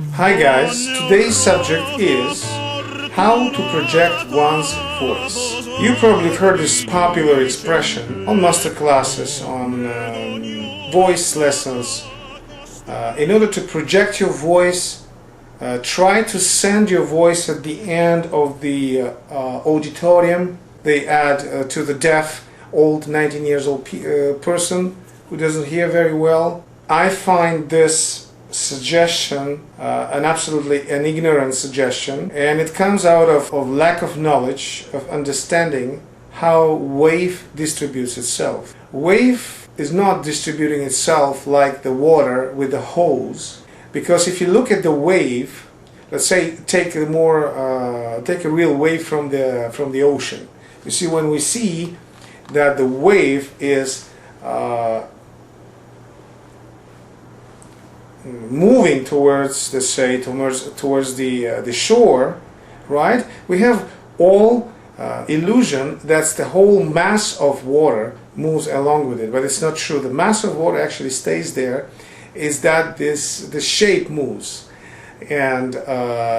Hi guys, today's subject is how to project one's voice. You probably have heard this popular expression on master classes, on voice lessons. In order to project your voice, try to send your voice at the end of the auditorium. They add to the deaf, old 19 years old person who doesn't hear very well. I find this suggestion an ignorant suggestion, and it comes out of lack of knowledge, of understanding how wave distributes itself. Wave is not distributing itself like the water with the hose, because if you look at the wave, let's say take a real wave from the ocean. You see, when we see that the wave is moving towards, let's say, towards the shore, right? We have all illusion that's the whole mass of water moves along with it, but it's not true. The mass of water actually stays there. Is that the shape moves, and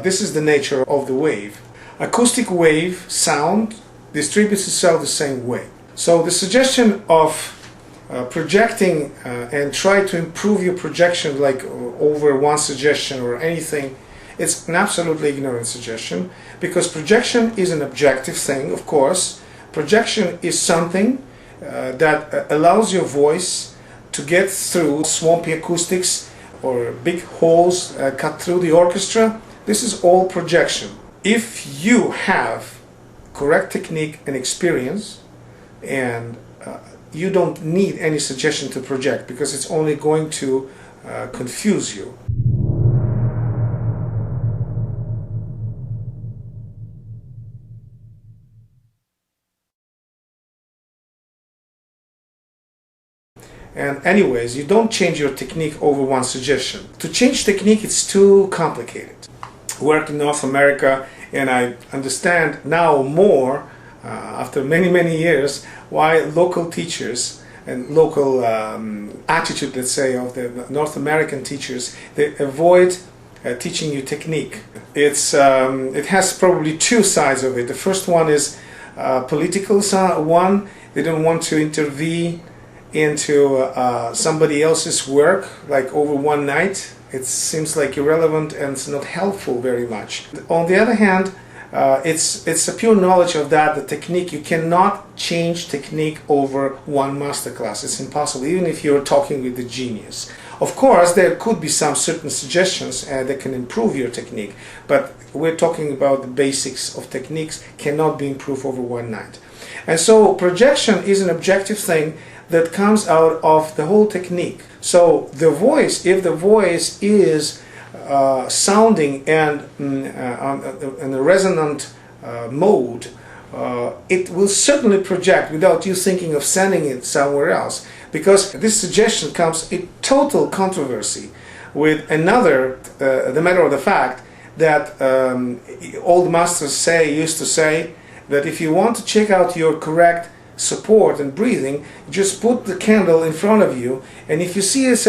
this is the nature of the wave. Acoustic wave sound distributes itself the same way. So the suggestion of projecting and try to improve your projection like over one suggestion or anything, it's an absolutely ignorant suggestion, because projection is an objective thing, of course. Projection is something that allows your voice to get through swampy acoustics or big holes cut through the orchestra. This is all projection. If you have correct technique and experience, and you don't need any suggestion to project, because it's only going to confuse you. And anyways, you don't change your technique over one suggestion. To change technique, it's too complicated. I work in North America, and I understand now more after many years why local teachers and local attitude, let's say, of the North American teachers, they avoid teaching you technique. It has probably two sides of it. The first one is political one. They don't want to intervene into somebody else's work like over one night. It seems like irrelevant and it's not helpful very much. On the other hand, it's a pure knowledge of that, the technique. You cannot change technique over one masterclass. It's impossible, even if you're talking with the genius. Of course, there could be some certain suggestions that can improve your technique, but we're talking about the basics of techniques cannot be improved over one night. And so projection is an objective thing that comes out of the whole technique. So the voice, if the voice is sounding and in a resonant mode, it will certainly project without you thinking of sending it somewhere else, because this suggestion comes in total controversy with another, the matter of the fact that old masters used to say that if you want to check out your correct support and breathing, just put the candle in front of you, and if you see it's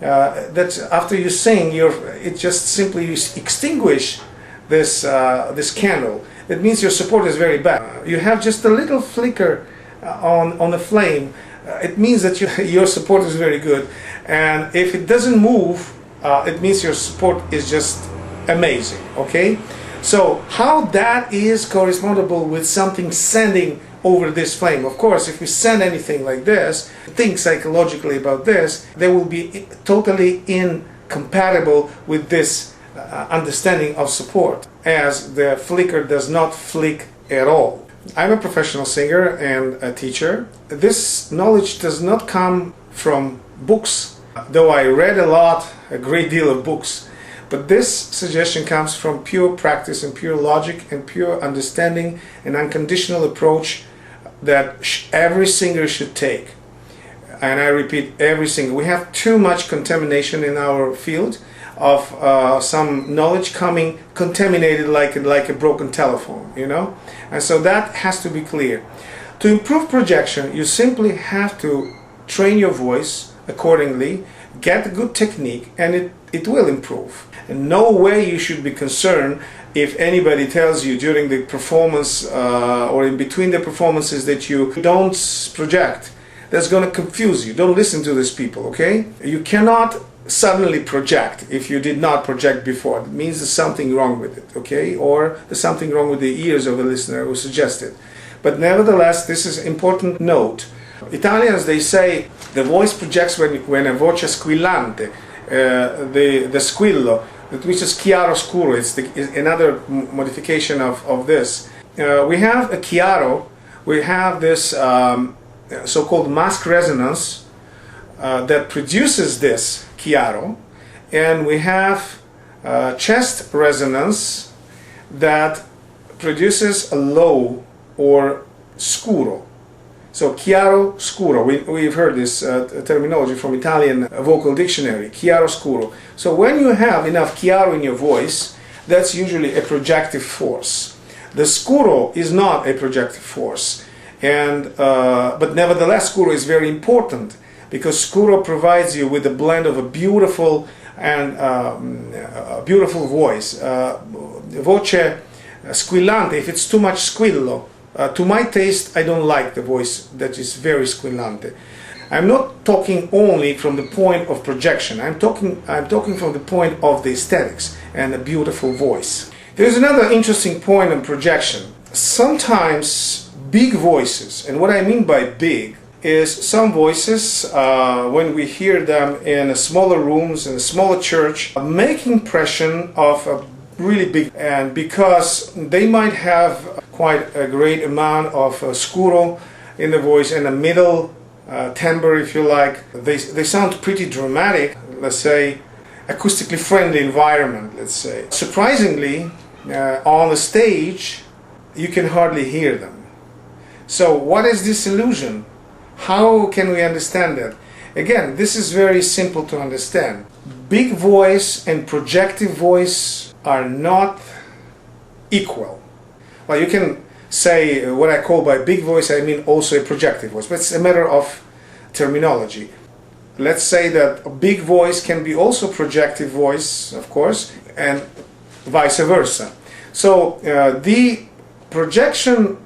that after you sing, it just simply extinguish this candle. That means your support is very bad. You have just a little flicker on the flame. It means that your support is very good, and if it doesn't move, it means your support is just amazing. Okay, so how that is correspondable with something sending over this flame. Of course, if we send anything like this, think psychologically about this, they will be totally incompatible with this understanding of support, as the flicker does not flick at all. I'm a professional singer and a teacher. This knowledge does not come from books, though I read a great deal of books. But this suggestion comes from pure practice and pure logic and pure understanding and unconditional approach that every singer should take. And I repeat, every singer. We have too much contamination in our field of some knowledge coming contaminated like a broken telephone, you know? And so that has to be clear. To improve projection, you simply have to train your voice accordingly. get a good technique, and it will improve. And no way you should be concerned if anybody tells you during the performance or in between the performances that you don't project. That's going to confuse you. Don't listen to these people, okay? You cannot suddenly project if you did not project before. It means there's something wrong with it, okay? Or there's something wrong with the ears of a listener who suggested. But nevertheless, this is an important note. Italians, they say the voice projects when a voce squillante, the squillo, which is chiaro scuro. It's another modification of this. We have a chiaro, we have this so-called mask resonance that produces this chiaro, and we have chest resonance that produces a low or scuro. So chiaro scuro, we've heard this terminology from Italian vocal dictionary, chiaro scuro. So when you have enough chiaro in your voice, that's usually a projective force. The scuro is not a projective force, and but nevertheless scuro is very important, because scuro provides you with a blend of a beautiful and a beautiful voice. Voce squillante, if it's too much squillo, to my taste, I don't like the voice that is very squillante. I'm not talking only from the point of projection. I'm talking from the point of the aesthetics and a beautiful voice. There's another interesting point on projection. Sometimes big voices, and what I mean by big is some voices, when we hear them in smaller rooms, in a smaller church, make impression of a really big, and because they might have quite a great amount of scuro in the voice and a middle timbre, if you like, they sound pretty dramatic, let's say acoustically friendly environment, let's say. Surprisingly, on the stage you can hardly hear them. So what is this illusion? How can we understand that? Again, this is very simple to understand. Big voice and projective voice are not equal. Well, you can say what I call by big voice, I mean also a projective voice, but it's a matter of terminology. Let's say that a big voice can be also projective voice, of course, and vice versa. So the projection,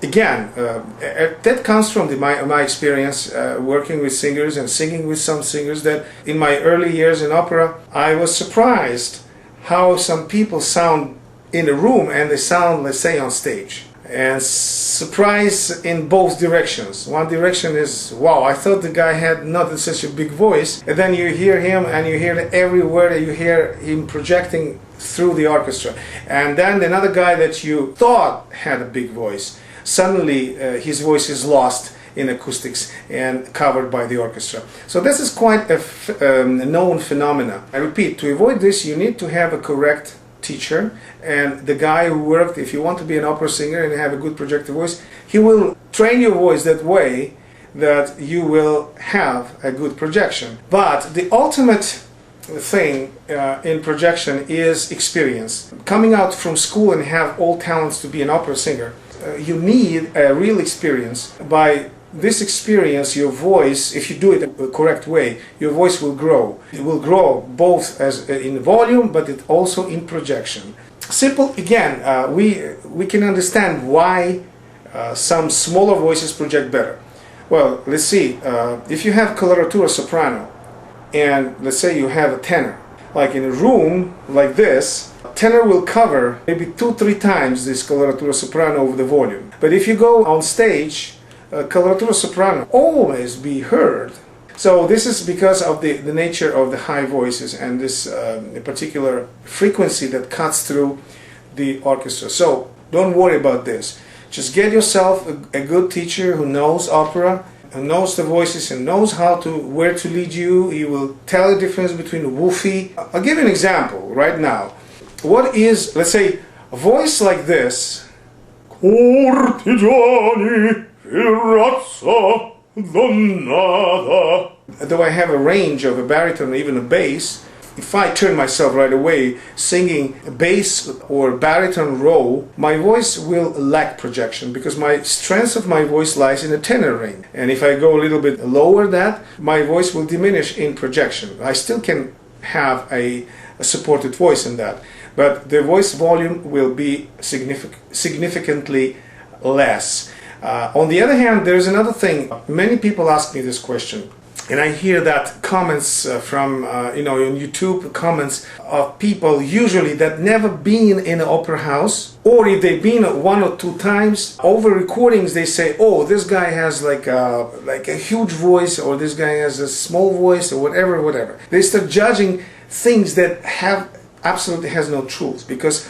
again, that comes from my experience working with singers and singing with some singers, that in my early years in opera, I was surprised how some people sound in a room and they sound, let's say, on stage. And surprise in both directions. One direction is, wow, I thought the guy had not such a big voice, and then you hear him and you hear every word, and you hear him projecting through the orchestra. And then another guy that you thought had a big voice, suddenly his voice is lost in acoustics and covered by the orchestra. So this is quite a known phenomena. I repeat, to avoid this you need to have a correct teacher, and the guy who worked, if you want to be an opera singer and have a good projective voice, he will train your voice that way that you will have a good projection. But the ultimate thing in projection is experience. Coming out from school and have all talents to be an opera singer, you need a real experience. By this experience, your voice, if you do it the correct way, your voice will grow. It will grow both as in volume, but it also in projection. Simple, again, we can understand why some smaller voices project better. Well, let's see, if you have coloratura soprano, and let's say you have a tenor, like in a room like this, tenor will cover maybe 2-3 times this coloratura soprano over the volume. But if you go on stage, coloratura soprano always be heard. So this is because of the nature of the high voices and this particular frequency that cuts through the orchestra. So don't worry about this. Just get yourself a good teacher who knows opera, who knows the voices and knows where to lead you. He will tell the difference between woofy. I'll give you an example right now. What is, let's say, a voice like this? Cortigiani, razza donnata. Though I have a range of a baritone, even a bass, if I turn myself right away singing a bass or baritone role, my voice will lack projection because my strength of my voice lies in the tenor range. And if I go a little bit lower that, my voice will diminish in projection. I still can have a supported voice in that, but the voice volume will be significantly less. On the other hand, there's another thing. Many people ask me this question, and I hear that comments from on YouTube, comments of people usually that never been in an opera house, or if they've been one or two times. Over recordings they say, oh, this guy has like a huge voice, or this guy has a small voice, or whatever. They start judging things that absolutely has no truth, because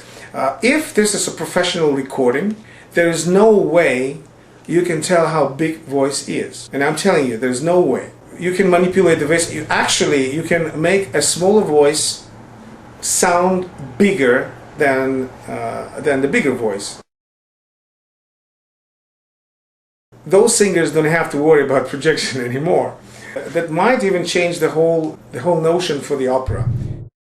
if this is a professional recording, there is no way you can tell how big voice is. And I'm telling you, there's no way. You can manipulate the voice. You can make a smaller voice sound bigger than the bigger voice. Those singers don't have to worry about projection anymore. That might even change the whole notion for the opera.